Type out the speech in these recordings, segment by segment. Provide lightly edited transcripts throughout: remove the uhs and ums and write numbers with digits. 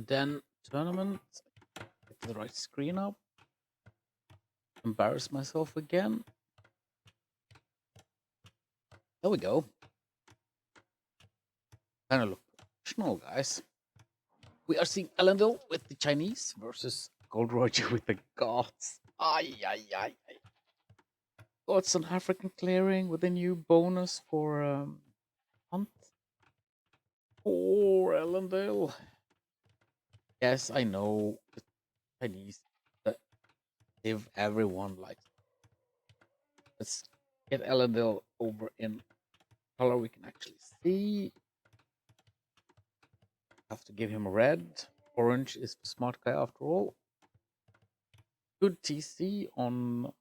Den tournament. Get the right screen up. Embarrass myself again. There we go. Kind of look professional, guys. We are seeing Elendil with the Chinese versus GoldRoger with the Goths. Ay, ay, ay, ay. Got some African clearing with a new bonus for hunt. Poor Elendil. Yes, I know the Chinese that give everyone like. Let's get Elendil over in color we can actually see. Have to give him red. Orange is the smart guy after all. Good TC on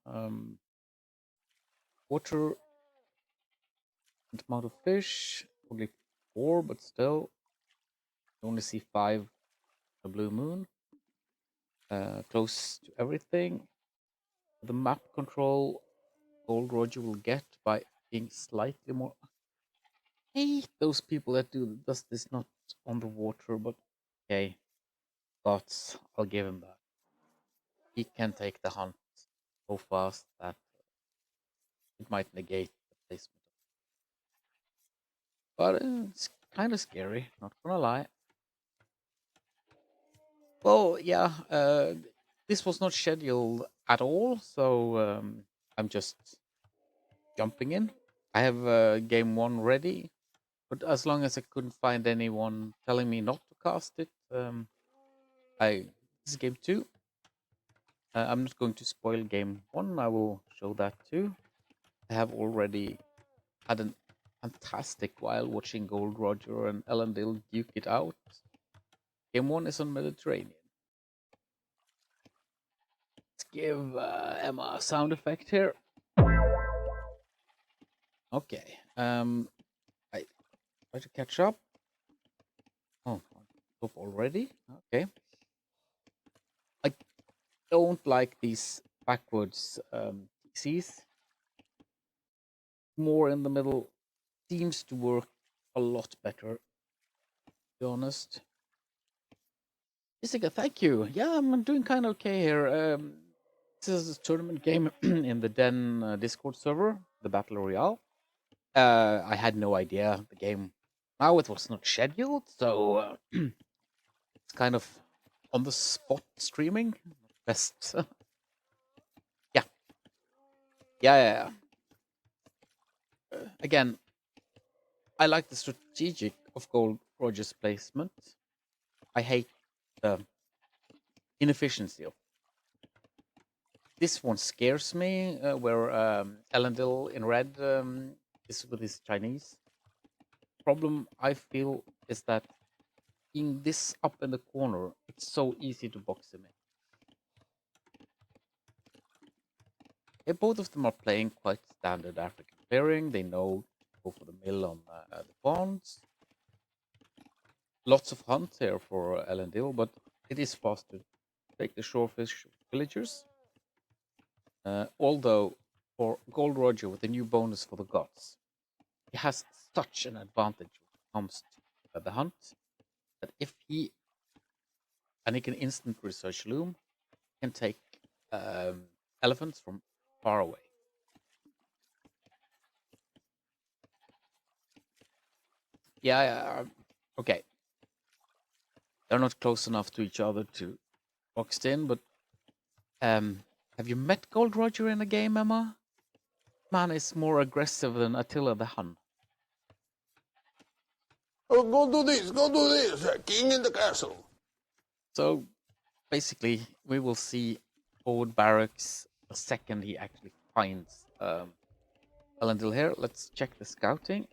water and amount of fish. Only 4, but still. You only see 5 the blue moon. Close to everything. The map control GoldRoger will get by being slightly more. I hate those people that does this not on the water, but okay. But I'll give him that. He can take the hunt so fast that it might negate the placement. But it's kind of scary, not gonna lie. Well, yeah, this was not scheduled at all, so I'm just jumping in. I have game 1 ready, but as long as I couldn't find anyone telling me not to cast it, this is game 2. I'm not going to spoil game 1. I will show that too. I have already had a fantastic while watching GoldRoger and Elendil duke it out. Game 1 is on Mediterranean. Let's give Emma a sound effect here. Okay. I try to catch up. Oh, stop already. Okay. I don't like these backwards TCs. More in the middle seems to work a lot better. To be honest. Jessica, thank you. Yeah, I'm doing kind of okay here. This is a tournament game in the Den Discord server, the Battle Royale. I had no idea the game. Now it was not scheduled, so it's kind of on the spot streaming. Best. Yeah. Yeah. Again, I like the strategic of GoldRoger's placement. I hate the inefficiency of this one. Scares me, where Elendil in red is with his Chinese. Problem I feel is that being this up in the corner, it's so easy to box him in. Both of them are playing quite standard African pairing. They know to go for the mill on the bonds. Lots of hunt here for Elendil, but it is faster to take the shorefish villagers. Although for GoldRoger with the new bonus for the gods, he has such an advantage when it comes to the hunt that if he can instant research loom, can take elephants from far away. Yeah, okay. They're not close enough to each other to boxed in, but have you met GoldRoger in a game, Emma? Man is more aggressive than Attila the Hun. Oh, go do this, king in the castle. So basically, we will see forward barracks the second he actually finds Elendil here. Let's check the scouting.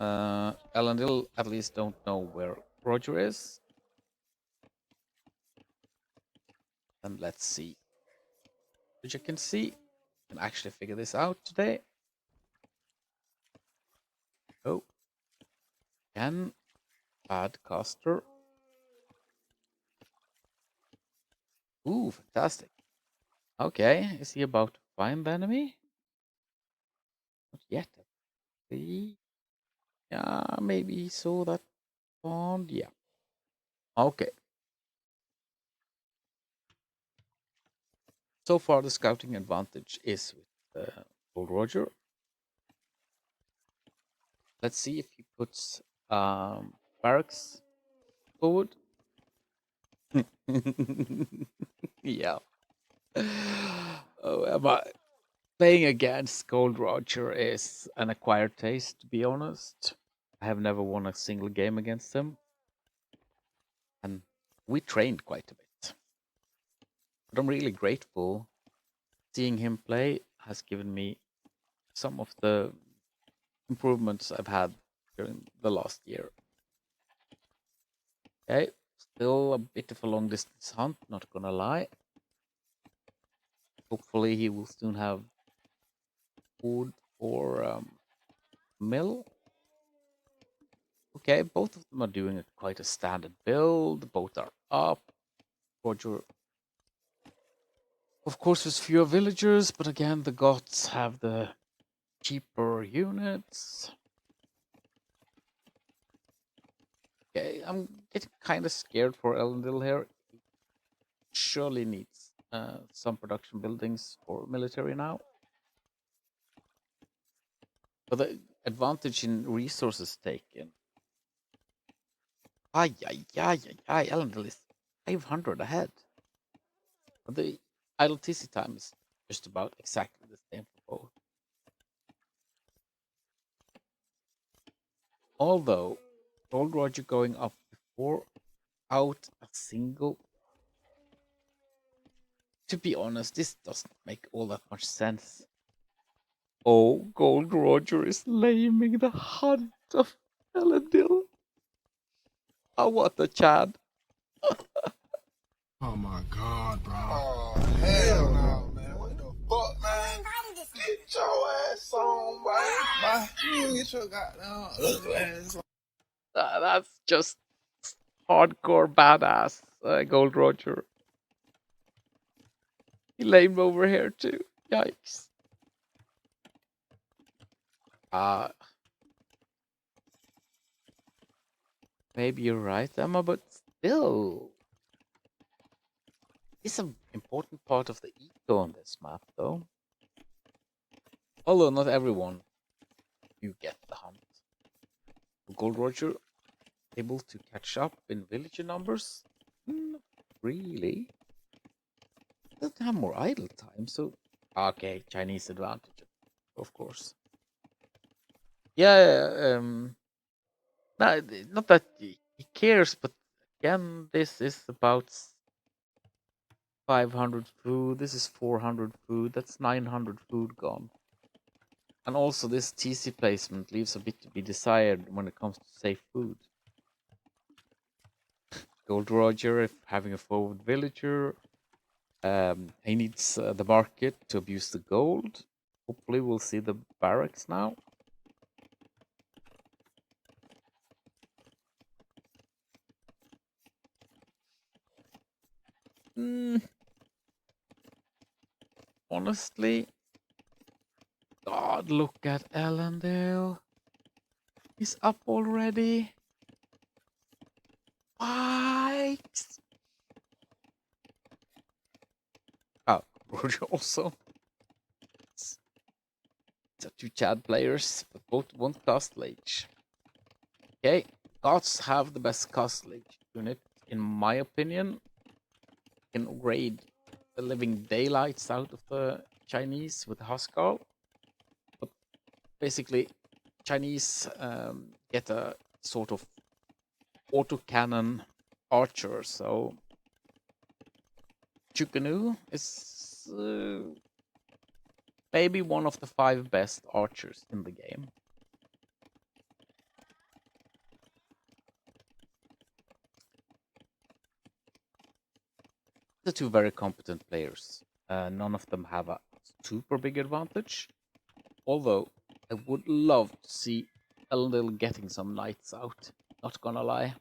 Elendil at least don't know where Roger is. And let's see. Which you can see. Can actually figure this out today. Oh. Can add caster. Ooh, fantastic. Okay, is he about to find the enemy? Not yet. See? Yeah, maybe he saw that And yeah. Okay. So far, the scouting advantage is with GoldRoger. Let's see if he puts barracks forward. Yeah. Oh, am I playing against GoldRoger is an acquired taste, to be honest. I have never won a single game against him, and we trained quite a bit. But I'm really grateful. Seeing him play has given me some of the improvements I've had during the last year. Okay, still a bit of a long distance hunt, not gonna lie. Hopefully, he will soon have food or mill. Okay, both of them are doing quite a standard build. Both are up. Roger, of course, there's fewer villagers, but again, the gods have the cheaper units. Okay, I'm getting kind of scared for Elendil here. He surely needs some production buildings for military now. But the advantage in resources taken. Ay, ay, ay, ay, ay, Elendil is 500 ahead. But the idle TC time is just about exactly the same for both. Although, GoldRoger going up before out a single. To be honest, this doesn't make all that much sense. Oh, GoldRoger is laming the hunt of Elendil. Oh, what a Chad. Oh my god, bro. Oh, hell no, man. What the fuck, man? Get your ass on, boy. You get your goddamn ugly ass on. That's just hardcore badass, GoldRoger. He lamed over here too. Yikes. Maybe you're right, Emma, but still. It's an important part of the eco on this map, though. Although not everyone you get the hunt. GoldRoger able to catch up in villager numbers? Not really. Doesn't have more idle time, so okay, Chinese advantage, of course. Yeah, not that he cares, but again, this is about 500 food. This is 400 food. That's 900 food gone. And also, this TC placement leaves a bit to be desired when it comes to safe food. GoldRoger, if having a forward villager, he needs the market to abuse the gold. Hopefully, we'll see the barracks now. Honestly, God, look at Elendil. He's up already. What? Oh, Roger also. It's two Chad players, but both won't castle age. Okay, gods have the best castle age unit, in my opinion. Can raid the living daylights out of the Chinese with Huskarl. But basically, Chinese get a sort of autocannon archer, so Chukanu is maybe one of the 5 best archers in the game. The two very competent players. None of them have a super big advantage. Although I would love to see Elendil getting some knights out. Not gonna lie.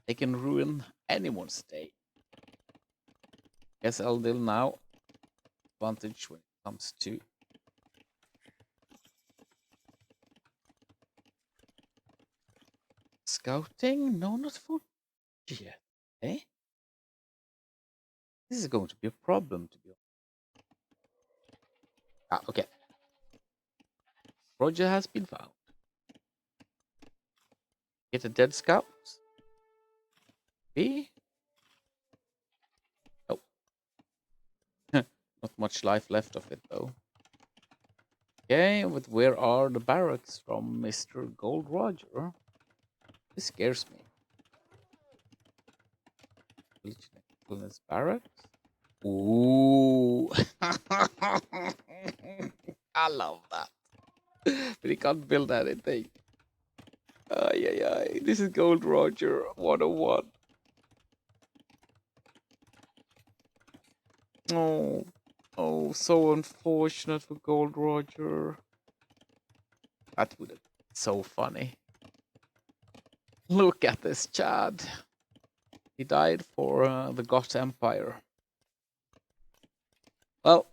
They can ruin anyone's day. Guess Elendil now advantage when it comes to scouting? No, not for yet. Eh? This is going to be a problem, to be honest. Ah, okay. Roger has been found. Get a dead scout. B. Oh. Not much life left of it, though. Okay, but where are the barracks from Mr. GoldRoger? This scares me. Wilderness barracks? Ooh. I love that. But he can't build anything. Ay, ay, ay. This is GoldRoger 101. Oh, oh, so unfortunate for GoldRoger. That would have been so funny. Look at this Chad. He died for the Goth Empire. Well,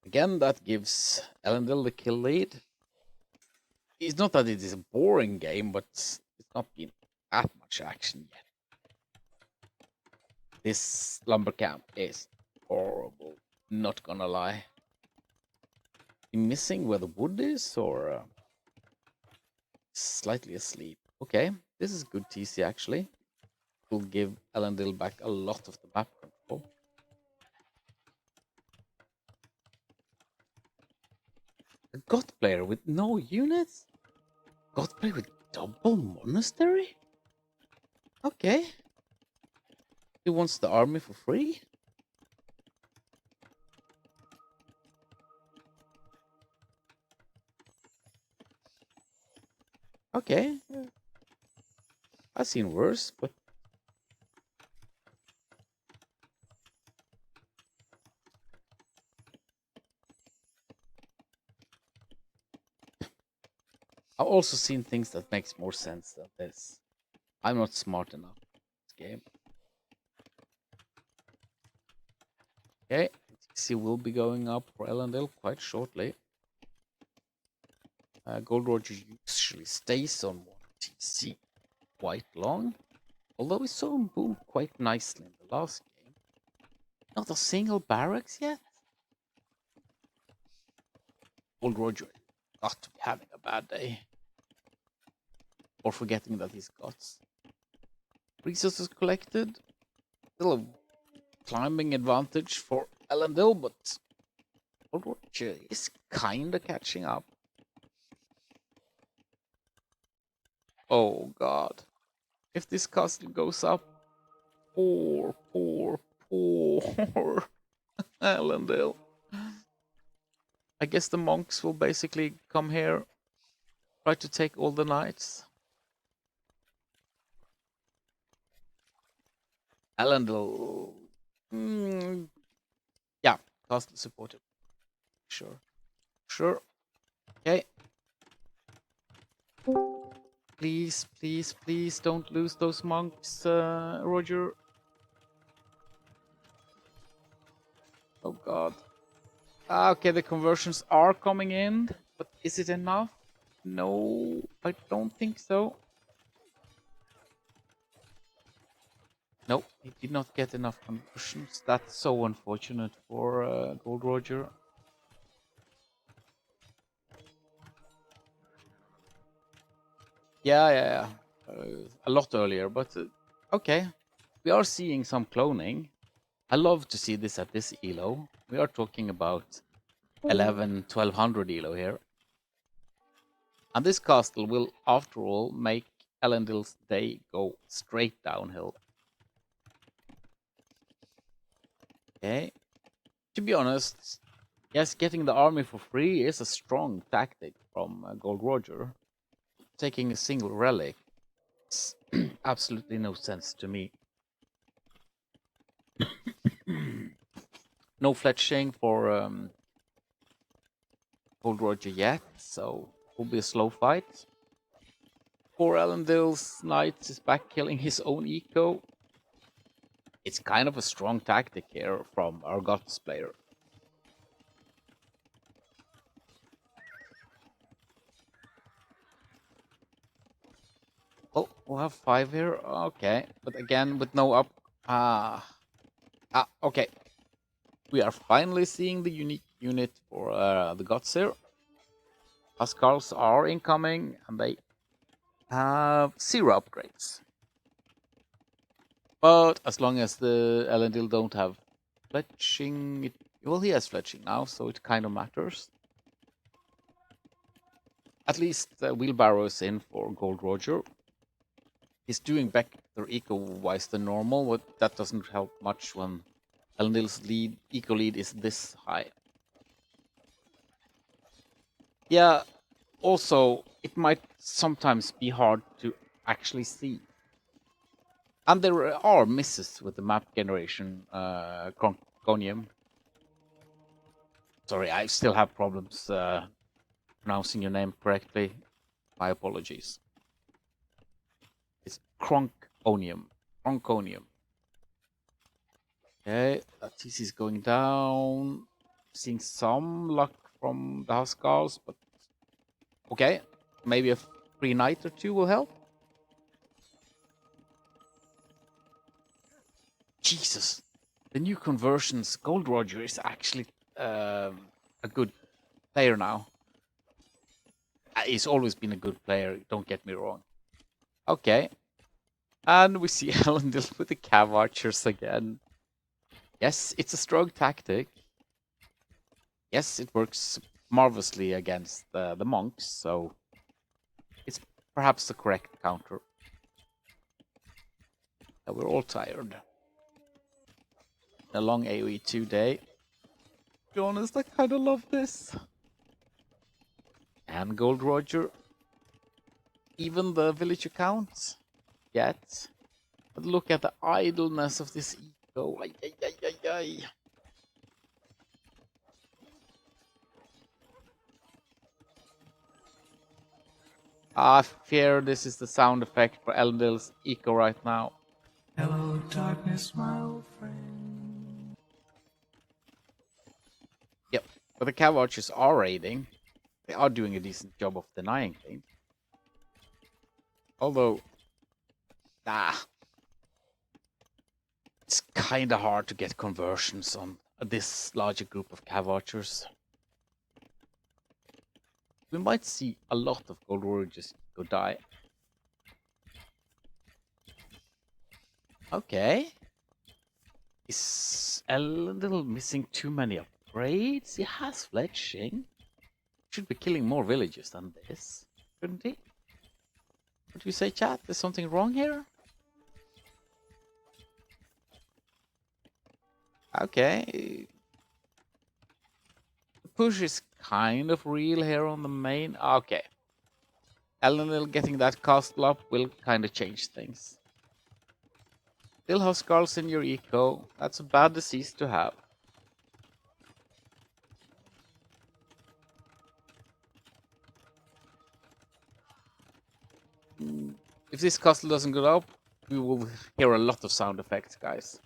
again, that gives Elendil the kill lead. It's not that it is a boring game, but it's not been that much action yet. This lumber camp is horrible. Not gonna lie. You missing where the wood is, or slightly asleep? Okay, this is good TC actually. Will give Elendil back a lot of the map control. A Goth player with no units? Goth player with double monastery? Okay. He wants the army for free? Okay. I've seen worse, but I've also seen things that makes more sense than this. I'm not smart enough in this game. Okay, TC will be going up for Elendil quite shortly. GoldRoger usually stays on one TC quite long, although we saw him boom quite nicely in the last game. Not a single barracks yet? GoldRoger got to be having a bad day. Or forgetting that he's got resources collected. Still a climbing advantage for Elendil, but GoldRoger is kinda catching up. Oh god. If this castle goes up, poor Elendil. I guess the monks will basically come here, try to take all the knights. Elendil. Yeah, castle supported. Sure. Sure. Okay. Please, please, please don't lose those monks, Roger. Oh god. Okay, the conversions are coming in, but is it enough? No, I don't think so. Nope, he did not get enough conversions. That's so unfortunate for GoldRoger. Yeah. A lot earlier, but okay. We are seeing some cloning. I love to see this at this elo. We are talking about 1200 elo here. And this castle will, after all, make Elendil's day go straight downhill. Okay. To be honest, yes, getting the army for free is a strong tactic from GoldRoger. Taking a single relic makes absolutely no sense to me. No fletching for GoldRoger yet, so it will be a slow fight. Poor Elendil's knight is back killing his own eco. It's kind of a strong tactic here from our Goths player. Oh, we'll have 5 here. Okay, but again, with no up. Okay. We are finally seeing the unique unit for the gods here. Huskars are incoming, and they have 0 upgrades. But as long as the Elendil don't have fletching, well, he has fletching now, so it kind of matters. At least Wheelbarrow is in for GoldRoger. He's doing better eco-wise than normal, but that doesn't help much when Elendil's eco lead is this high. Yeah, also, it might sometimes be hard to actually see. And there are misses with the map generation, Cronconium. Sorry, I still have problems pronouncing your name correctly. My apologies. It's Cronconium. Cronconium. Okay, that TC is going down. Seeing some luck from the Huskars, but okay. Maybe a free knight or 2 will help. Jesus. The new conversions, GoldRoger is actually a good player now. He's always been a good player, don't get me wrong. Okay. And we see Elendil with the Cav Archers again. Yes, it's a strong tactic. Yes, it works marvelously against the monks, so it's perhaps the correct counter. We're all tired. A long AoE 2 day. To be honest, I kind of love this. And GoldRoger. Even the villager counts yet. But look at the idleness of this eco. Ay, ay, ay, ay, ay. I fear this is the sound effect for Elendil's eco right now. Hello, darkness, my old friend. Yep, but the Cav Archers are raiding. They are doing a decent job of denying things. Although, it's kinda hard to get conversions on this larger group of Cav Archers. We might see a lot of GoldRoger just go die. Okay. Is Elendil missing too many upgrades? He has fletching. Should be killing more villagers than this, shouldn't he? What do you say, chat? There's something wrong here? Okay. The push is kind of real here on the main. Okay. Elendil getting that castle up will kind of change things. Still have skulls in your eco. That's a bad disease to have. If this castle doesn't go up, we will hear a lot of sound effects, guys.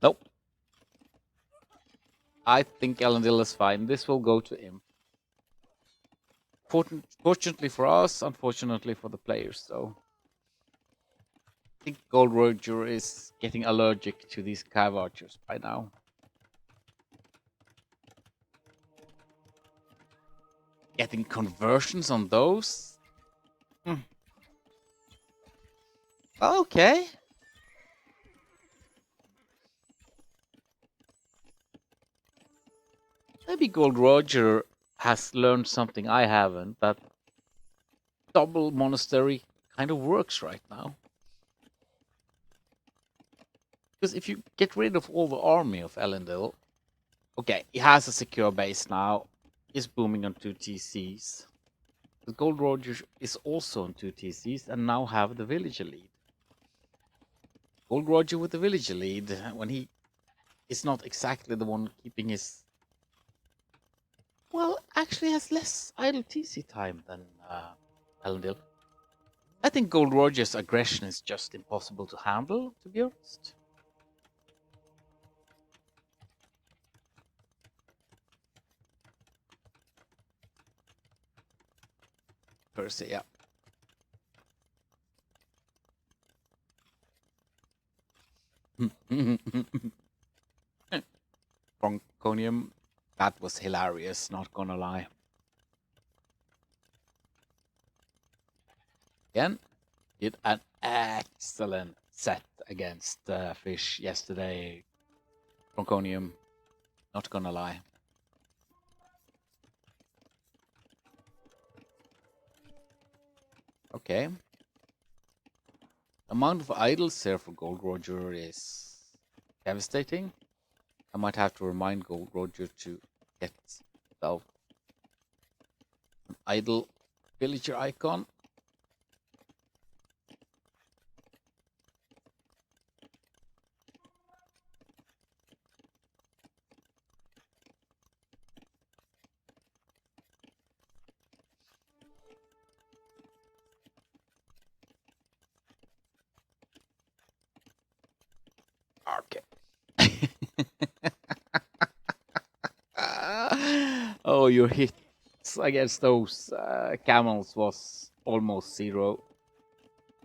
Nope. I think Elendil is fine. This will go to him. Fortunately for us, unfortunately for the players, though. I think GoldRoger is getting allergic to these Cav Archers by now. Getting conversions on those? Okay. Maybe GoldRoger has learned something I haven't, that double monastery kind of works right now. Because if you get rid of all the army of Elendil, okay, he has a secure base now. He's booming on 2 TCs. But GoldRoger is also on 2 TCs and now have the villager lead. GoldRoger with the villager lead when he is not exactly the one keeping his. Well, actually has less idle TC time than Elendil. I think GoldRoger's aggression is just impossible to handle, to be honest. Percy, yeah. Bronconium, that was hilarious, not gonna lie. Again, did an excellent set against Fish yesterday. Bronconium, not gonna lie. Okay. Amount of idols here for GoldRoger is devastating. I might have to remind GoldRoger to get himself an idol villager icon. Okay. Oh, your hits against those camels was almost zero.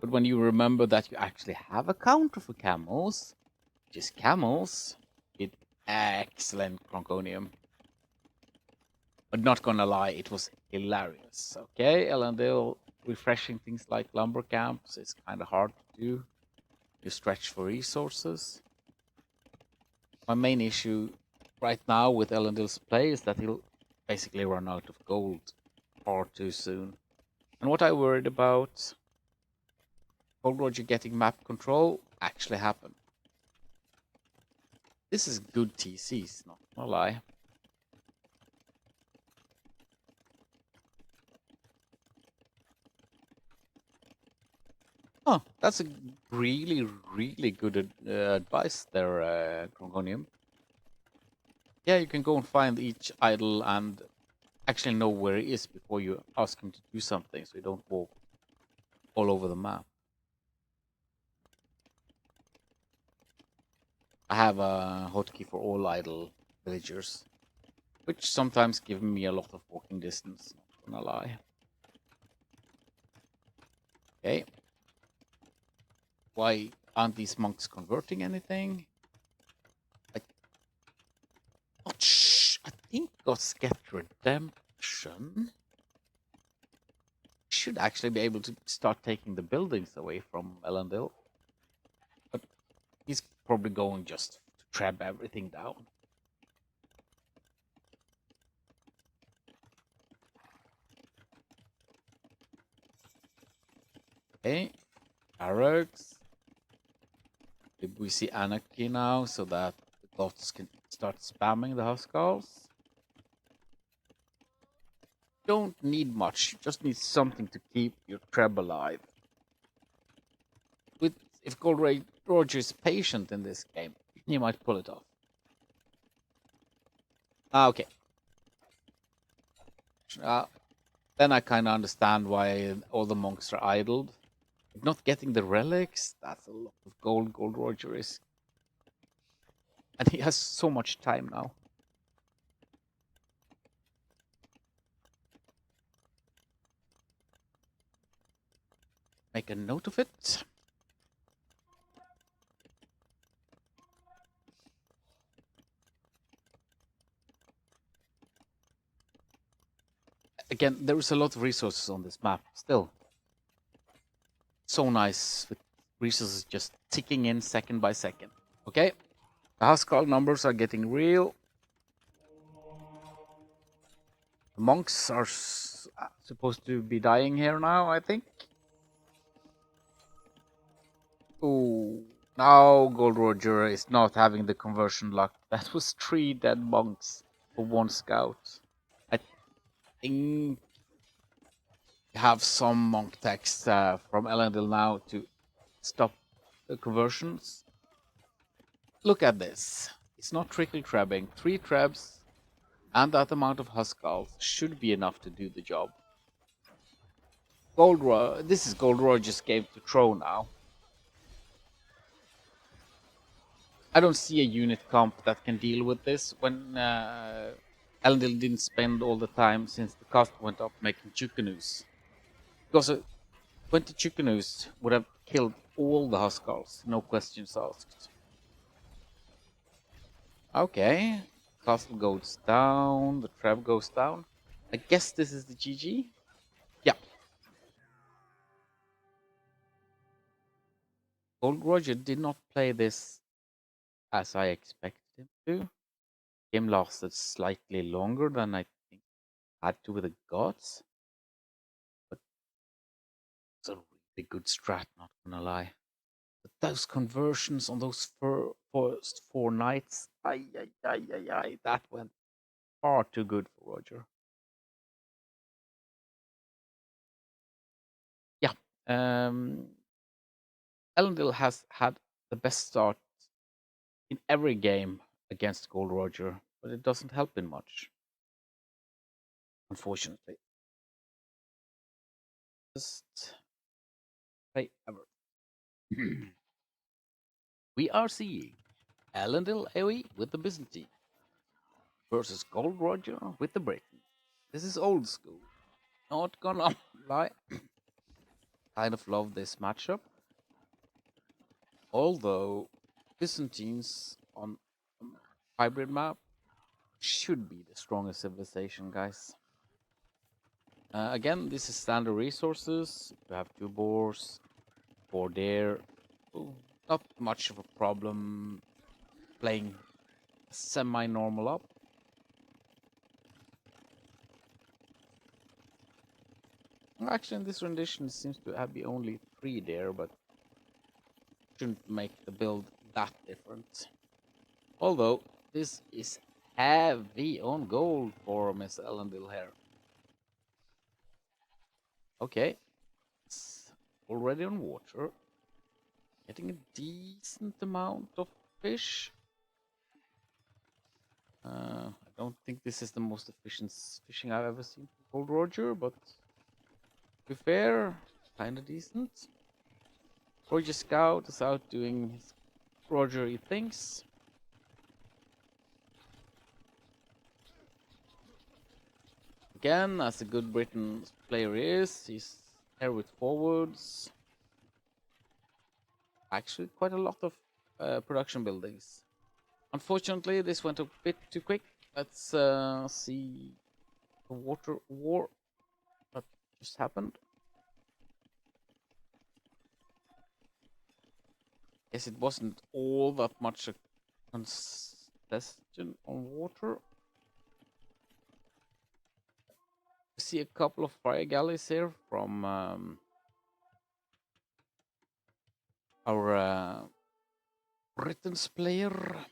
But when you remember that you actually have a counter for camels, just camels, it excellent Cronconium. But not gonna lie, it was hilarious. Okay, Elendil refreshing things like lumber camps is kind of hard to do. You stretch for resources. My main issue right now with Elendil's play is that he'll basically run out of gold far too soon. And what I worried about, GoldRoger getting map control, actually happened. This is good TCs, not gonna lie. Oh, that's a really, really good advice there, Crongonium. Yeah, you can go and find each idol and actually know where he is before you ask him to do something, so you don't walk all over the map. I have a hotkey for all idol villagers, which sometimes give me a lot of walking distance, not gonna lie. Okay. Why aren't these monks converting anything? I think Gods Get Redemption should actually be able to start taking the buildings away from Elendil. But he's probably going just to trap everything down. Okay, barracks. Did we see anarchy now so that the gods can start spamming the Huskarls? Don't need much, you just need something to keep your Treb alive. If GoldRoger is patient in this game, he might pull it off. Okay. Then I kind of understand why all the monks are idled. Not getting the relics, that's a lot of gold GoldRoger is. And he has so much time now. Make a note of it. Again, there is a lot of resources on this map still. So nice with resources just ticking in second by second. Okay, the Huskarl numbers are getting real. The monks are supposed to be dying here now, I think. Ooh, now GoldRoger is not having the conversion luck. That was 3 dead monks for 1 scout. I think have some monk text from Elendil now to stop the conversions. Look at this. It's not trickle trabbing. 3 trebs and that amount of Huskarls should be enough to do the job. This is GoldRoger's game to throw now. I don't see a unit comp that can deal with this when Elendil didn't spend all the time since the cost went up making Chukanus. Because 20 Chicanoos would have killed all the Huskars, no questions asked. Okay, castle goes down, the trap goes down. I guess this is the GG. Yeah, GoldRoger did not play this as I expected him to. Game lasted slightly longer than I think had to with the gods, but it's a really good strat, not gonna lie. But those conversions on those first 4 knights, that went far too good for Roger. Yeah, Elendil has had the best start in every game against GoldRoger, but it doesn't help him much, unfortunately. Just play ever. We are seeing Elendil AoE with the Byzantine versus GoldRoger with the Britain. This is old school. Not gonna lie. Kind of love this matchup. Although Byzantines on hybrid map should be the strongest civilization, guys. Again, this is standard resources. You have 2 boars, 4 there. Ooh, not much of a problem playing semi-normal up. Actually, in this rendition, it seems to have be only 3 there, but shouldn't make the build that different. Although, this is heavy on gold for Miss Elendil here. Okay, it's already on water. Getting a decent amount of fish. I don't think this is the most efficient fishing I've ever seen for GoldRoger, but to be fair, kinda decent. Roger Scout is out doing his Rogery things. Again, as a good Britain player is, he's here with forwards. Actually, quite a lot of production buildings. Unfortunately, this went a bit too quick. Let's see the water war that just happened. Guess it wasn't all that much a contestation on water. We see a couple of fire galleys here from our Britain's player.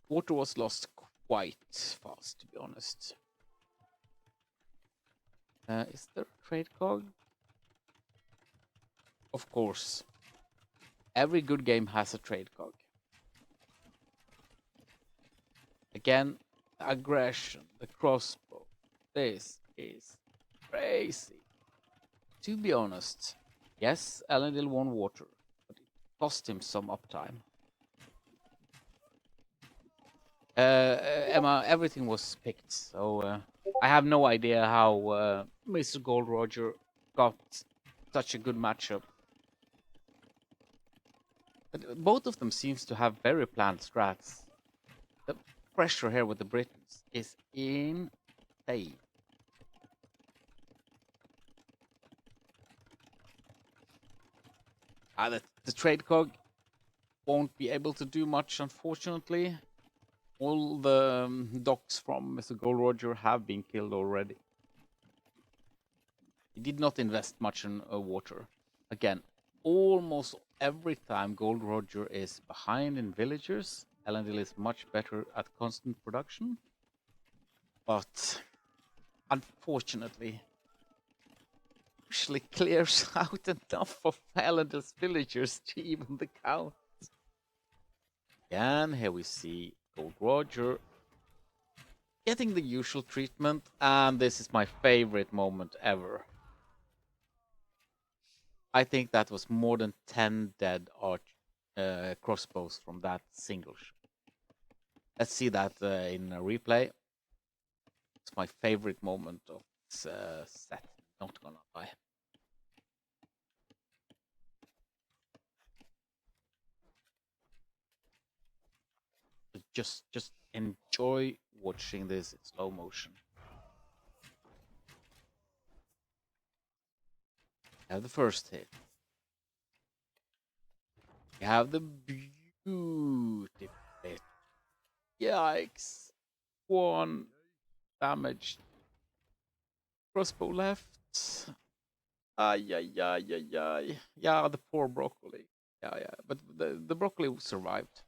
Water was lost quite fast, to be honest. Is there a trade cog? Of course. Every good game has a trade cog. Again, the aggression, the crossbow. This is crazy. To be honest, yes, Elendil won water, but it cost him some uptime. Emma, everything was picked, so I have no idea how Mr. GoldRoger got such a good matchup. But both of them seems to have very planned strats. The pressure here with the Britons is insane. The trade cog won't be able to do much, unfortunately. All the docks from Mr. GoldRoger have been killed already. He did not invest much in water. Again, almost every time GoldRoger is behind in villagers, Elendil is much better at constant production. But unfortunately, usually clears out enough of Elendil's villagers to even the count. Again, here we see GoldRoger getting the usual treatment, and this is my favorite moment ever. I think that was more than 10 dead crossbows from that single shot. Let's see that in a replay. It's my favorite moment of this set, not gonna lie. Just enjoy watching this in slow motion. You have the first hit. You have the beauty bit. Yikes. 1 damage. Crossbow left. Ay, ay, ay, ay, ay. Yeah, the poor broccoli. Yeah. But the broccoli survived.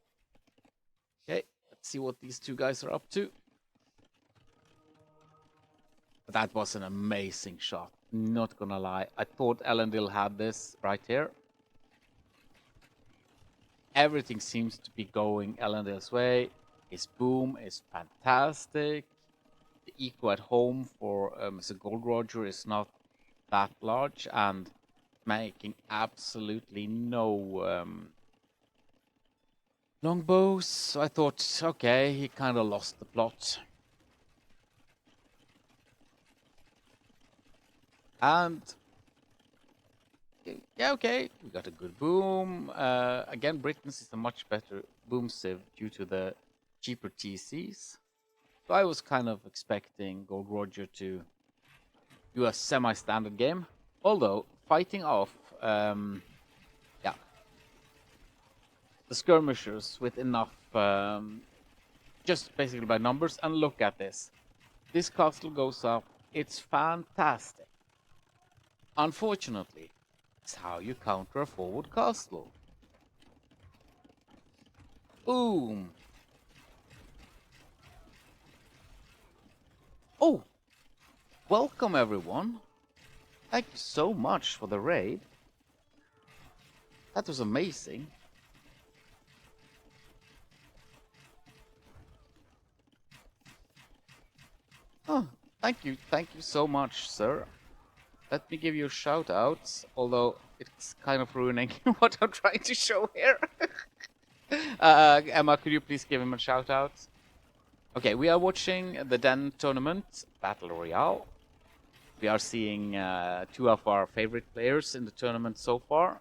Okay, let's see what these two guys are up to. That was an amazing shot. Not gonna lie. I thought Elendil had this right here. Everything seems to be going Elendil's way. His boom is fantastic. The eco at home for Mr. GoldRoger is not that large and making absolutely no longbows. So I thought, okay, he kind of lost the plot. And yeah, okay, we got a good boom. Again, Britain's is a much better boom sieve due to the cheaper TCs. So I was kind of expecting GoldRoger to do a semi-standard game. Although, fighting off, yeah, the skirmishers with enough, just basically by numbers. And look at this. This castle goes up. It's fantastic. Unfortunately, it's how you counter a forward castle. Boom. Oh, welcome everyone. Thank you so much for the raid. That was amazing. Oh, thank you so much, sir. Let me give you a shout out, although it's kind of ruining what I'm trying to show here. Emma, could you please give him a shout out? Okay, we are watching the Den tournament, Battle Royale. We are seeing two of our favorite players in the tournament so far,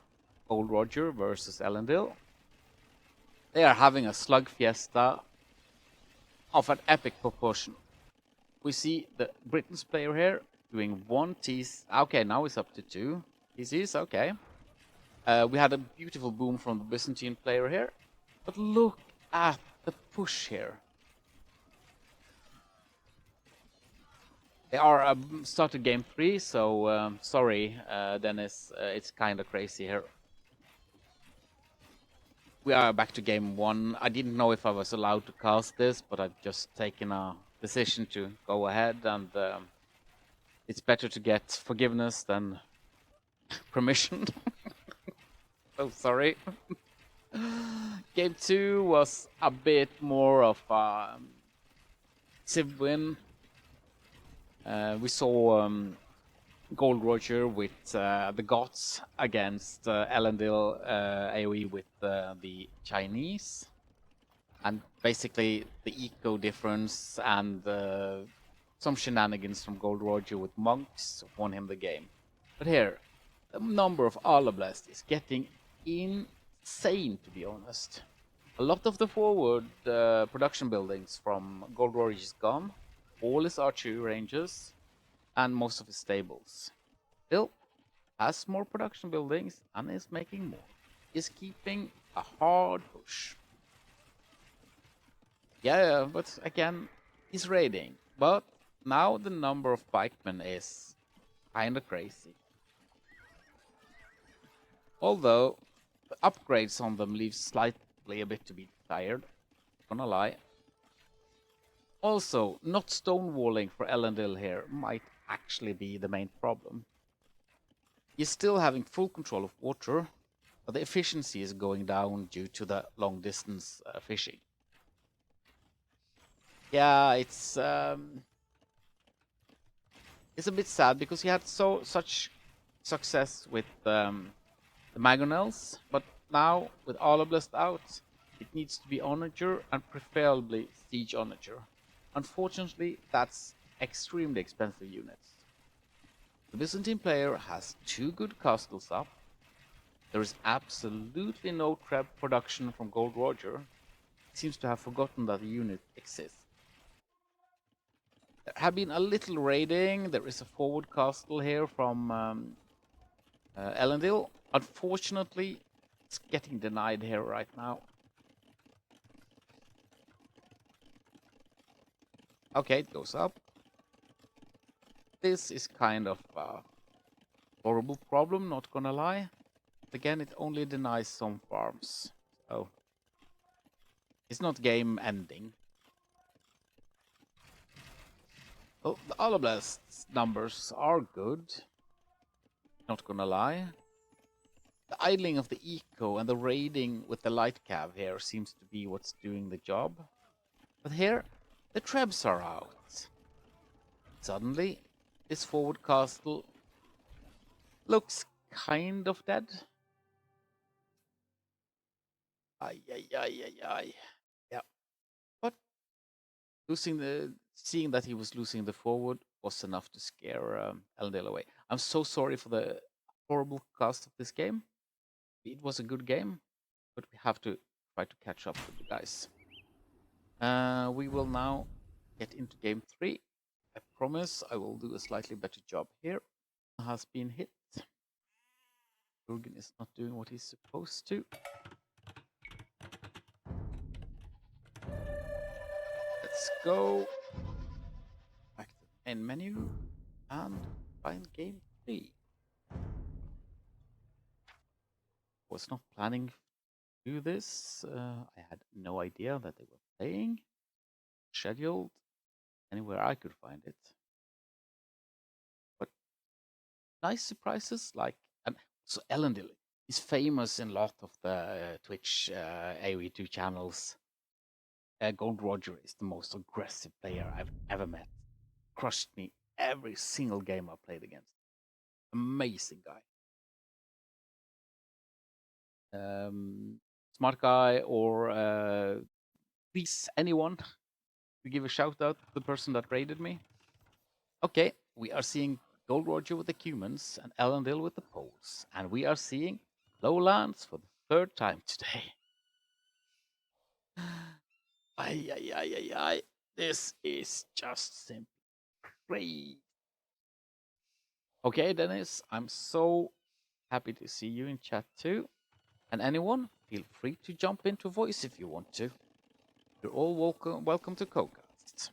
GoldRoger versus Elendil. They are having a slug fiesta of an epic proportion. We see the Britain's player here doing 1 TC. Okay, now it's up to 2 TCs. Okay. We had a beautiful boom from the Byzantine player here. But look at the push here. They are started game 3, so sorry, Dennis. It's kind of crazy here. We are back to game 1. I didn't know if I was allowed to cast this, but I've just taken a decision to go ahead, and it's better to get forgiveness than permission. So sorry. Game 2 was a bit more of a civ win. We saw GoldRoger with the Goths against Elendil AoE with the Chinese. And basically the eco difference and some shenanigans from GoldRoger with monks won him the game. But here, the number of Alablast is getting insane, to be honest. A lot of the forward production buildings from GoldRoger is gone. All his archery ranges and most of his stables. Still has more production buildings and is making more. Is keeping a hard push. Yeah, but again, he's raiding. But now the number of pikemen is kinda crazy. Although the upgrades on them leave slightly a bit to be desired. Gonna lie. Also, not stonewalling for Elendil here might actually be the main problem. He's still having full control of water, but the efficiency is going down due to the long distance fishing. Yeah, it's a bit sad because he had such success with the Mangonels, but now with Alablast out, it needs to be Onager and preferably Siege Onager. Unfortunately, that's extremely expensive units. The Byzantine player has 2 good castles up. There is absolutely no trap production from GoldRoger. He seems to have forgotten that the unit exists. There have been a little raiding. There is a forward castle here from Elendil. Unfortunately, it's getting denied here right now. Okay, it goes up. This is kind of a horrible problem, not gonna lie. Again, it only denies some farms, so it's not game ending. Well, the Alablast's numbers are good, not gonna lie. The idling of the eco and the raiding with the light cav here seems to be what's doing the job. But here, the trebs are out. Suddenly, this forward castle looks kind of dead. Ay, ay, ay, ay, ay. Yeah. But seeing that he was losing the forward was enough to scare Elendil away. I'm so sorry for the horrible cast of this game. It was a good game, but we have to try to catch up with the guys. We will now get into game 3. I promise I will do a slightly better job here. Has been hit. Jurgen is not doing what he's supposed to. Let's go back to the main menu and find game 3. Was not planning to do this. I had no idea that they were playing. Scheduled anywhere I could find it. But nice surprises like so Elendil is famous in a lot of the Twitch AoE2 channels. GoldRoger is the most aggressive player I've ever met. Crushed me every single game I played against. Amazing guy. Smart guy, or please anyone to give a shout out to the person that raided me. Okay, we are seeing GoldRoger with the Cumans and Elendil with the Poles, and we are seeing Lowlands for the 3rd time today. Ay, ay, ay, ay, ay. This is just simply great. Okay, Dennis, I'm so happy to see you in chat too. And anyone, feel free to jump into voice if you want to. You're all welcome to CoCast.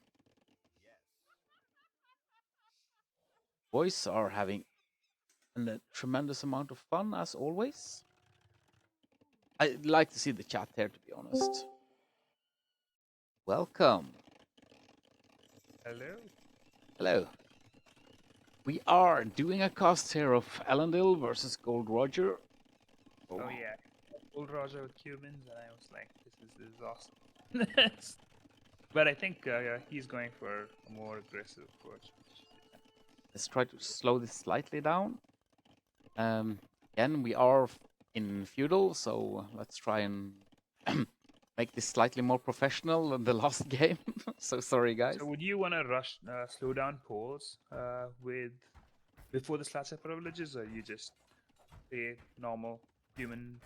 Boys are having a tremendous amount of fun as always. I'd like to see the chat here, to be honest. Welcome. Hello. Hello. We are doing a cast here of Elendil versus GoldRoger. Oh yeah, GoldRoger with Cubans, and I was like, this is awesome. But I think he's going for a more aggressive approach. Let's try to slow this slightly down. Again, we are in feudal, so let's try and make this slightly more professional than the last game. So sorry, guys. So would you want to rush, slow down Poles with before the slash privileges, or you just play normal human?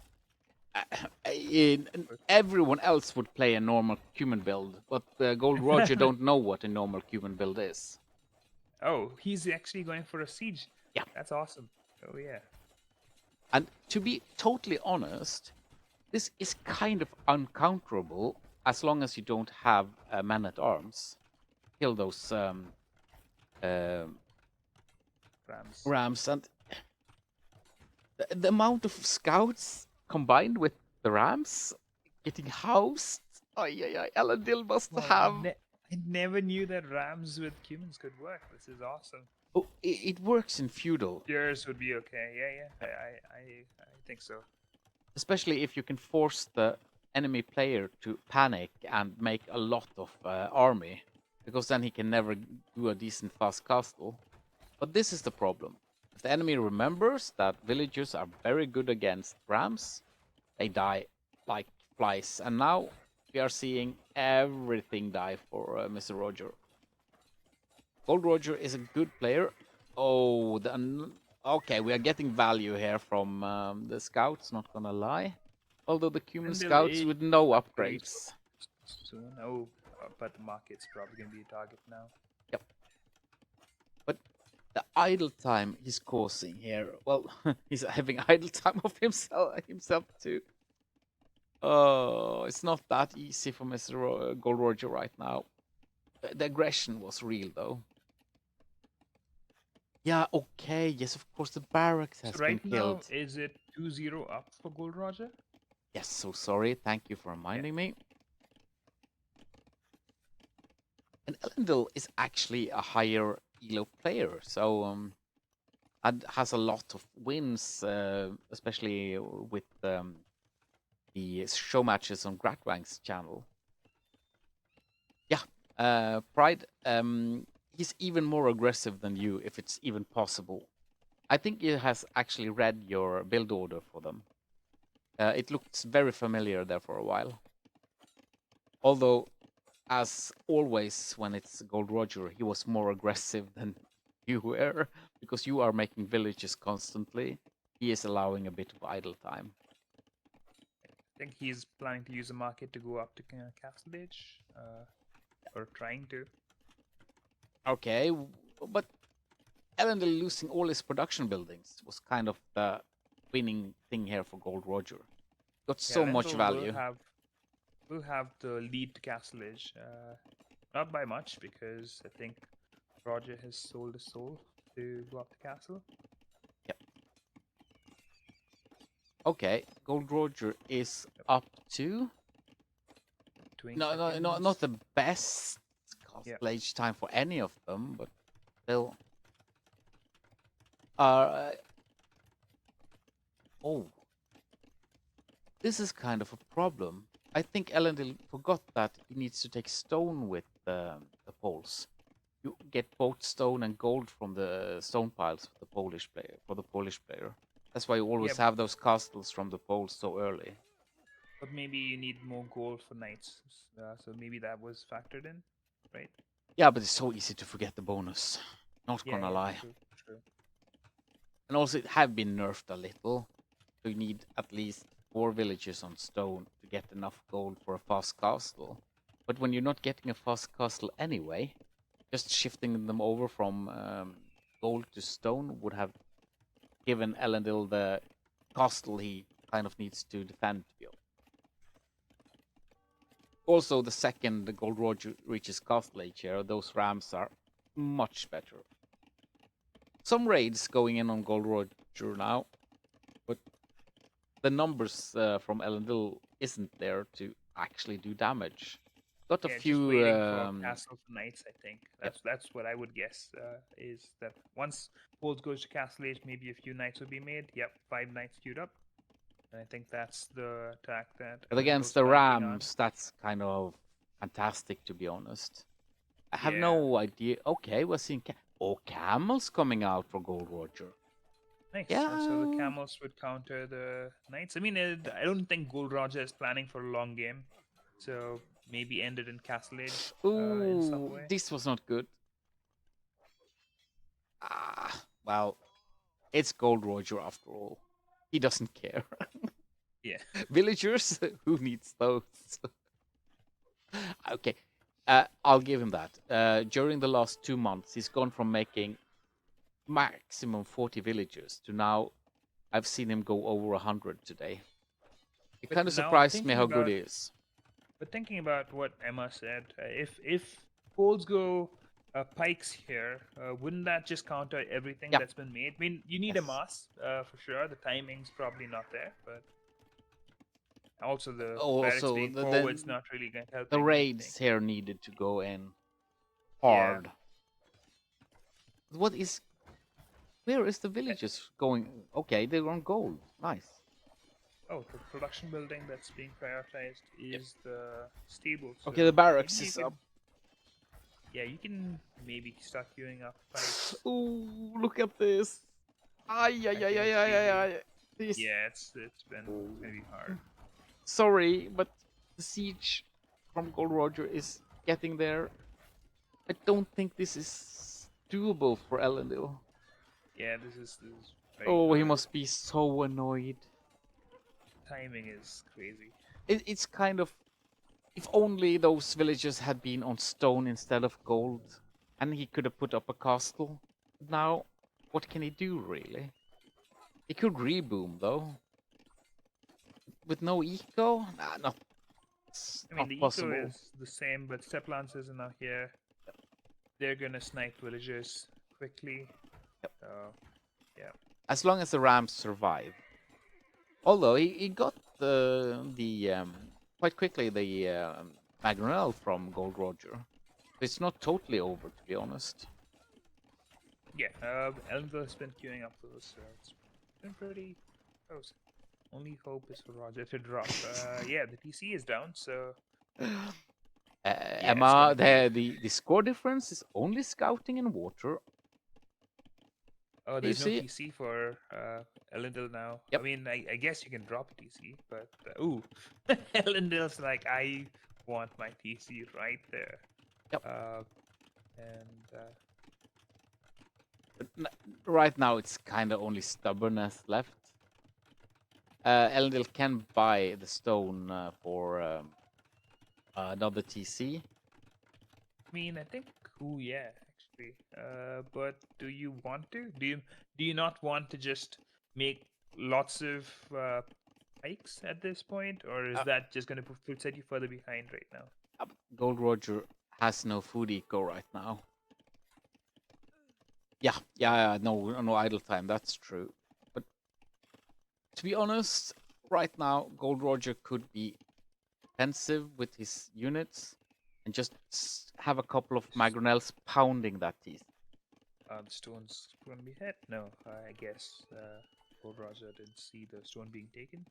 Everyone else would play a normal human build, but GoldRoger don't know what a normal human build is. Oh, he's actually going for a siege. Yeah, that's awesome. Oh yeah. And to be totally honest, this is kind of uncounterable as long as you don't have men at arms. Kill those rams, and the amount of scouts combined with the rams getting housed. Elendil must have. I never knew that rams with humans could work. This is awesome. Oh, it works in feudal. Yours would be okay. Yeah. I think so. Especially if you can force the enemy player to panic and make a lot of army, because then he can never do a decent fast castle. But this is the problem. If the enemy remembers that villagers are very good against rams, they die like flies. And now we are seeing everything die for Mr. Roger. GoldRoger is a good player. Oh, okay, we are getting value here from the scouts, not gonna lie. Although the human Elendil scouts is with no upgrade upgrades. soon. Oh, but the market's probably gonna be a target now. Yep. But the idle time he's causing here, well, he's having idle time of himself too. Oh, it's not that easy for Mr. GoldRoger right now. The aggression was real though. Yeah, okay, yes, of course, the barracks has So been right now, killed. is it 2-0 up for GoldRoger? Yes, so sorry. Thank you for reminding me. And Elendil is actually a higher elo player, so and has a lot of wins, especially with the show matches on Gratwang's channel. Yeah, Pride. He's even more aggressive than you, if it's even possible. I think he has actually read your build order for them. It looks very familiar there for a while. Although, as always, when it's GoldRoger, he was more aggressive than you were, because you are making villages constantly. He is allowing a bit of idle time. I think he's planning to use the market to go up to Castle Age, or trying to. Okay, but Elendil losing all his production buildings was kind of the winning thing here for GoldRoger. Got so much Elendil value. will have the lead to Castle Age, not by much, because I think Roger has sold his soul to go up the castle. Yep. Okay, GoldRoger is up to 20 not seconds. the best castle age time for any of them, but still. Oh, this is kind of a problem. I think Elendil forgot that he needs to take stone with the poles. You get both stone and gold from the stone piles for the Polish player. That's why you always have those castles from the poles so early. But maybe you need more gold for knights, so maybe that was factored in, right? Yeah, but it's so easy to forget the bonus. Not gonna lie. True. And also, it have been nerfed a little. So you need at least 4 villages on stone to get enough gold for a fast castle. But when you're not getting a fast castle anyway, just shifting them over from gold to stone would have given Elendil the castle he kind of needs to defend. Also, the second the GoldRoger reaches castle age here, those rams are much better. Some raids going in on GoldRoger now, but the numbers from Elendil isn't there to actually do damage. Got a few. Just waiting for Castle for Knights, I think. That's what I would guess. Is that once Gold goes to Castle Age, maybe a few knights will be made. Yep, 5 knights queued up. And I think that's the attack that. But against the Rams, that's kind of fantastic, to be honest. I have no idea. Okay, we're seeing camels coming out for GoldRoger. Nice. Yeah. So the camels would counter the knights. I mean, I don't think GoldRoger is planning for a long game, so maybe end it in Castle Age in some way. This was not good. Well, it's GoldRoger after all. He doesn't care. Yeah. Villagers, who needs those? Okay, I'll give him that. During the last 2 months, he's gone from making maximum 40 villagers to now I've seen him go over 100 today. It kind of surprised me how good he is. But thinking about what Emma said, if golds go pikes here, wouldn't that just counter everything that's been made? I mean, you need a mass for sure. The timing's probably not there, but also the barracks being forward's not really going to help. The raids here needed to go in hard. Yeah. Where is the villages going? Okay, they're on gold. Nice. Oh, the production building that's being prioritized is the stables. Okay, the barracks is up. Yeah, you can maybe start queuing up fights. Ooh, look at this. Ay. Yeah, it's gonna be hard. Sorry, but the siege from GoldRoger is getting there. I don't think this is doable for Elendil. Yeah, this is very Oh, he hard. must be so annoyed. Timing is crazy. It's kind of... If only those villages had been on stone instead of gold, and he could have put up a castle. Now, what can he do, really? He could reboom, though. With no eco? Nah, not, it's I mean, not the eco possible. is the same, but step lancers are now here. They're gonna snipe villagers quickly. Yep. Yeah. As long as the Rams survive. Although he got quite quickly the Magronel from GoldRoger. It's not totally over, to be honest. Yeah, Elendil has been queuing up those, so it's been pretty close. Only hope is for Roger to drop. Yeah, the TC is down, so it's Emma, gonna be. the score difference is only scouting and water. Oh, You there's no see? TC for Elendil now. Yep. I mean, I guess you can drop a TC, but ooh, Elendil's like, I want my TC right there. Yep. And But right now, it's kind of only stubbornness left. Elendil can buy the stone for another TC. I mean, I think, ooh, yeah, actually. But do you want to? Do you not want to just make lots of pikes at this point, or is that just going to set you further behind right now? GoldRoger has no food eco right now. Yeah, no idle time. That's true. But to be honest, right now GoldRoger could be defensive with his units and just have a couple of Magronels pounding that teeth. The stone's going to be hit? No, I guess GoldRoger didn't see the stone being taken.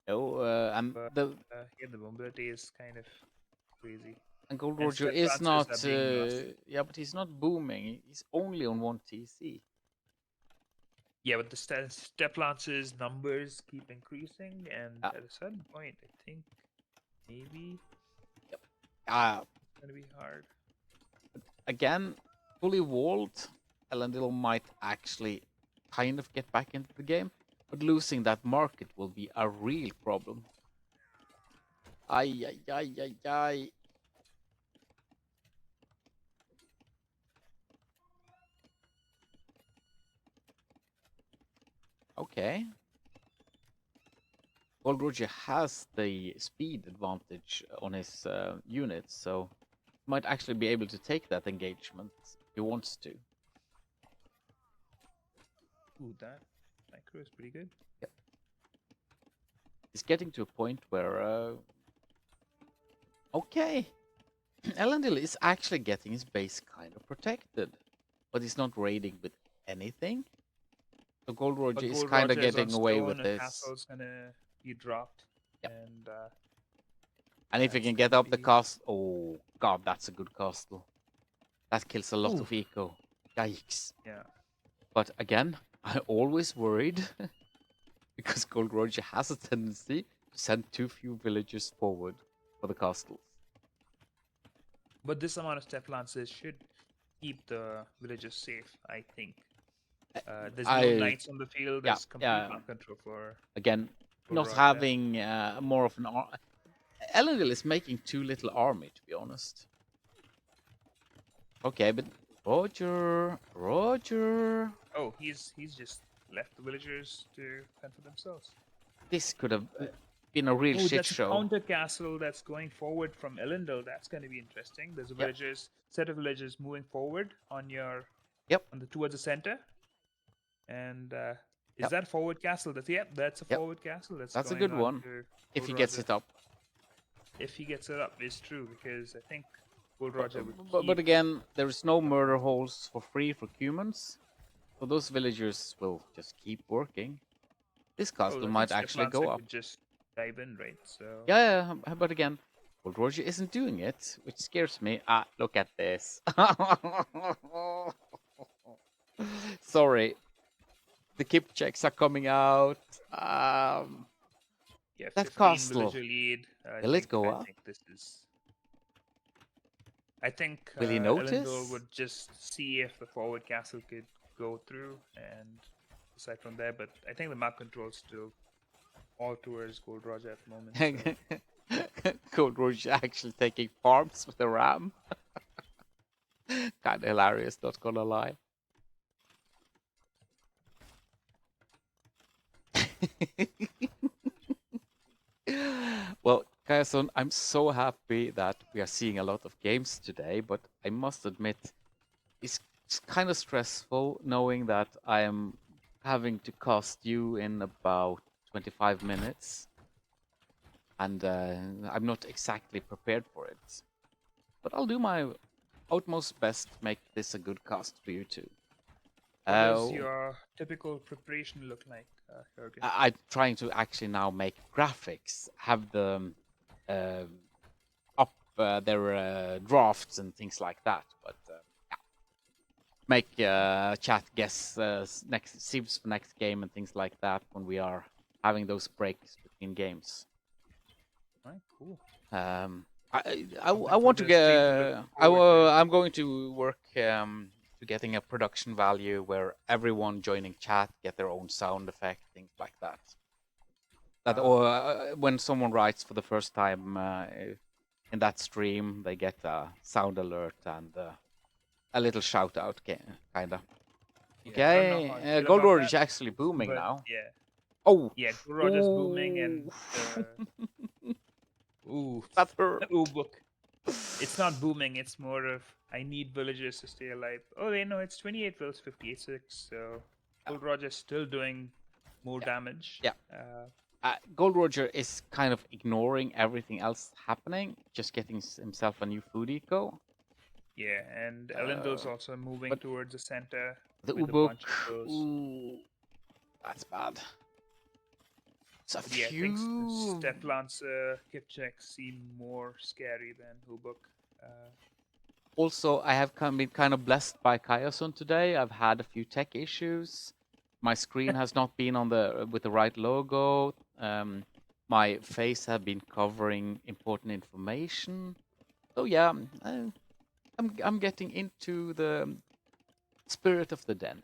No, and But the yeah, the mobility is kind of crazy. and And GoldRoger step is lancers not. are being lost. Yeah, but he's not booming. He's only on one TC. Yeah, but the step lancers numbers keep increasing, and Yeah. at a certain point, I think maybe Uh, it's gonna be hard. Again, fully walled, Elendil might actually kind of get back into the game, but losing that market will be a real problem. Ay, ay, ay, ay, ay. Okay. GoldRoger has the speed advantage on his units, so might actually be able to take that engagement if he wants to. Ooh, that micro is pretty good. Yep. He's getting to a point where... Okay. Elendil is actually getting his base kind of protected, but he's not raiding with anything. So GoldRoger is kind of GoldRoger is on getting away stone, with and this. castle's gonna be dropped. Yep. And if he that's can get gonna up the be- castle... Oh, God, that's a good castle. That kills a lot Ooh. of eco. Yikes. yeah, But again, I always worried because GoldRoger has a tendency to send too few villagers forward for the castles. but this amount of step lancers should keep the villagers safe. I think. There's no knights on the field. There's complete map control for. Again, not GoldRoger. having more of an army. Elendil is making too little army, to be honest. Okay, but Roger. Oh, he's just left the villagers to fend for themselves. This could have been a real shit That's show. a counter castle that's going forward from Elendil. That's going to be interesting. There's a set of villagers moving forward on your towards the center. And is that a forward castle? That's a forward castle. That's a going good on one to if he GoldRoger. gets it up. If he gets it up, it's true because I think GoldRoger would But again, there is no murder holes for free for humans, so those villagers will just keep working. This castle might actually go up. Could just dive in, right? So Yeah, but again, GoldRoger isn't doing it, which scares me. Ah, look at this. Sorry. The keep checks are coming out. yeah, that 15 castle. villager lead. Will it go I up? think this is. I think Will he Elendil notice? would just see if the forward castle could go through and decide from there. But I think the map control's still all towards GoldRoger at the moment. So. GoldRoger actually taking farms with a ram. Kind of hilarious, not gonna lie. Well, Kayason, I'm so happy that we are seeing a lot of games today, but I must admit, it's kind of stressful knowing that I am having to cast you in about 25 minutes, and I'm not exactly prepared for it. But I'll do my utmost best to make this a good cast for you too. What does your typical preparation look like, Jürgen? I'm trying to actually now make graphics, have them um up their drafts and things like that. But yeah, make chat guess next sieves for next game and things like that when we are having those breaks between games. Right, cool. I want to get. I'm going to work to getting a production value where everyone joining chat get their own sound effect, things like that. That or when someone writes for the first time in that stream, they get a sound alert and a little shout out, kinda. Yeah, Okay, GoldRoger is actually booming now. Yeah. Oh. Yeah, GoldRoger's booming and ooh, that hurt. ooh, book. It's not booming. It's more of I need villagers to stay alive. Oh, wait, no, it's 28 vills, 56. So GoldRoger's still doing more damage. Yeah. GoldRoger is kind of ignoring everything else happening, just getting himself a new food eco. Yeah, and Elendil's also moving towards the center the with a Ubuk, bunch of those. ooh, that's bad. It's a Yeah, I think few. Step Lancer, Kipchak seem more scary than Hubuk. Also, I have been kind of blessed by Kayasun today. I've had a few tech issues. My screen has not been on the with the right logo. My face have been covering important information. So yeah, I'm getting into the spirit of the den.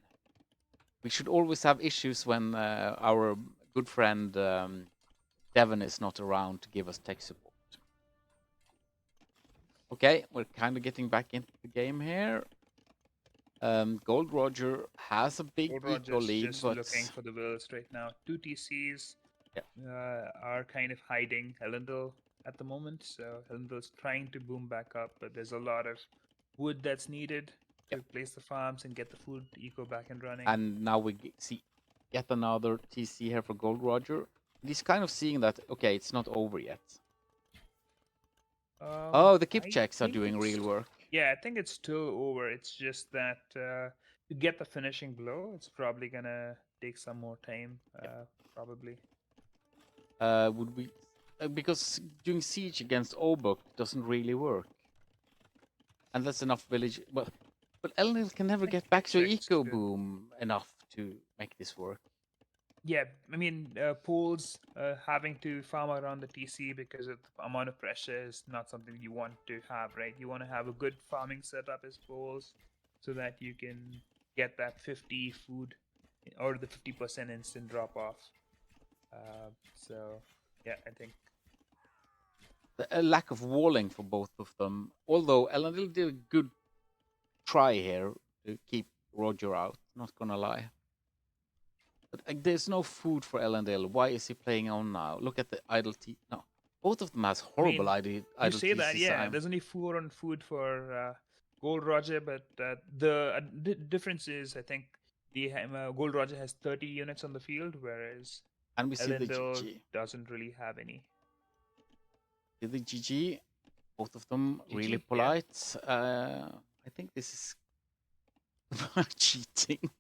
We should always have issues when our good friend Devon is not around to give us tech support. Okay, we're kind of getting back into the game here. GoldRoger has a big eco lead, just but looking for the wills right now. Two TCs yeah. are kind of hiding Elendil at the moment, so Elendil's trying to boom back up, but there's a lot of wood that's needed to place the farms and get the food eco back and running. And now we see yet another TC here for GoldRoger. He's kind of seeing that, okay, it's not over yet. Oh, the kip checks are doing real work. Yeah, I think it's still over. It's just that to get the finishing blow, it's probably gonna take some more time. Probably. Would we? Because doing siege against Obuk doesn't really work, and that's enough village. But Elendil can never get back to eco boom enough to make this work. Yeah, I mean, pools having to farm around the TC because of the amount of pressure is not something you want to have, right? You want to have a good farming setup as pools so that you can get that 50 food or the 50% instant drop off. So, yeah, I think. A lack of walling for both of them. Although Elendil did a good try here to keep Roger out, not gonna lie. But there's no food for Elendil. Why is he playing on now? Look at the idle T. No, both of them has horrible idle. You say that, yeah. There's only 4 on food for GoldRoger, but the difference is, I think, the GoldRoger has 30 units on the field, whereas and we see Elendil the GG. doesn't really have any. See the GG. Both of them GG, really polite. Yeah. I think this is cheating.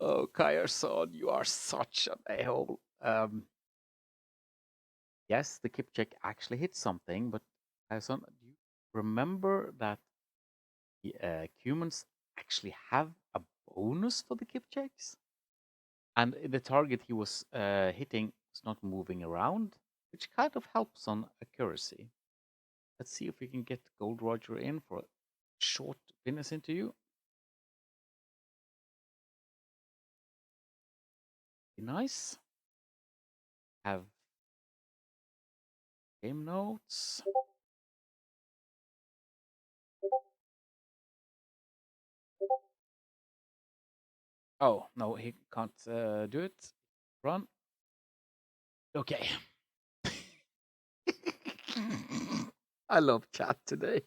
Oh, Kayerson, you are such an a-hole. Yes, the kip check actually hit something, but Kayerson, do you remember that the humans actually have a bonus for the kip checks? And the target he was hitting was not moving around. which kind of helps on accuracy. Let's see if we can get GoldRoger in for a short business interview. Be nice. Have game notes. Oh, no, he can't do it. Run. Okay. I love chat today.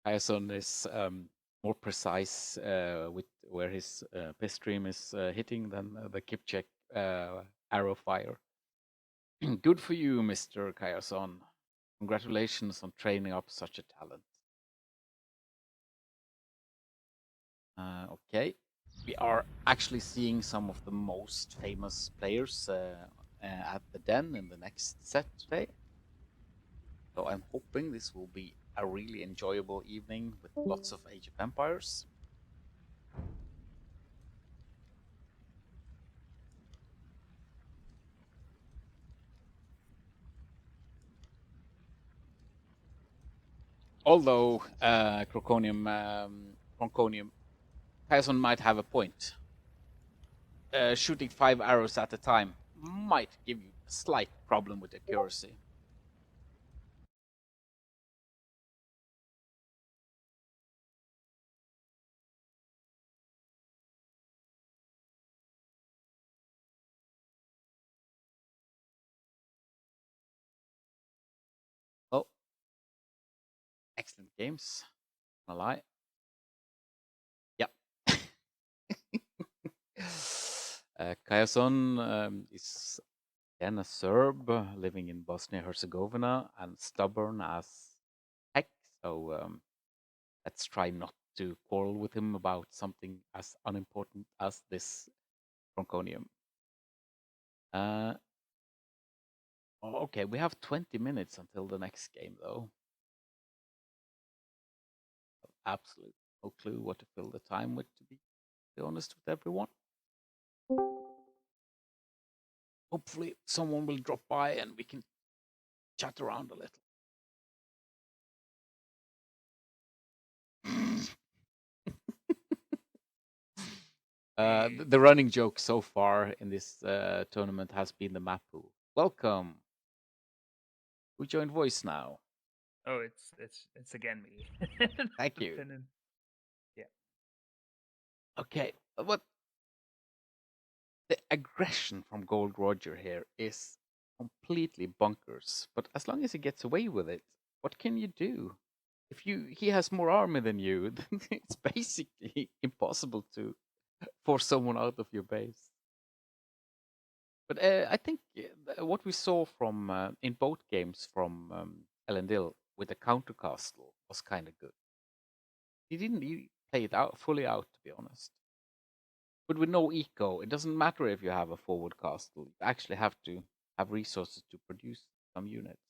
Ison is more precise with where his piss stream is hitting than the Kipchek arrow fire. Good for you, Mr. Kayason. Congratulations on training up such a talent. Okay, we are actually seeing some of the most famous players at the Den in the next set today. So I'm hoping this will be a really enjoyable evening with lots of Age of Empires. Although Croconium, Tyson might have a point. Shooting 5 arrows at a time might give you a slight problem with accuracy. Oh, excellent games. Not gonna lie. Yep. Kayason is again a Serb living in Bosnia Herzegovina and stubborn as heck. So let's try not to quarrel with him about something as unimportant as this Bronconium. Okay, we have 20 minutes until the next game, though. Absolutely no clue what to fill the time with, to be honest with everyone. Hopefully, someone will drop by and we can chat around a little. The running joke so far in this tournament has been the map pool. Welcome. We joined voice now. Oh, it's again me. Thank you. Yeah. Okay, but the aggression from GoldRoger here is completely bonkers. But as long as he gets away with it, what can you do? If he has more army than you, then it's basically impossible to force someone out of your base. But I think what we saw from in both games from Elendil with the counter castle was kind of good. He didn't play it out fully out, to be honest. But with no eco, it doesn't matter if you have a forward castle. You actually have to have resources to produce some units.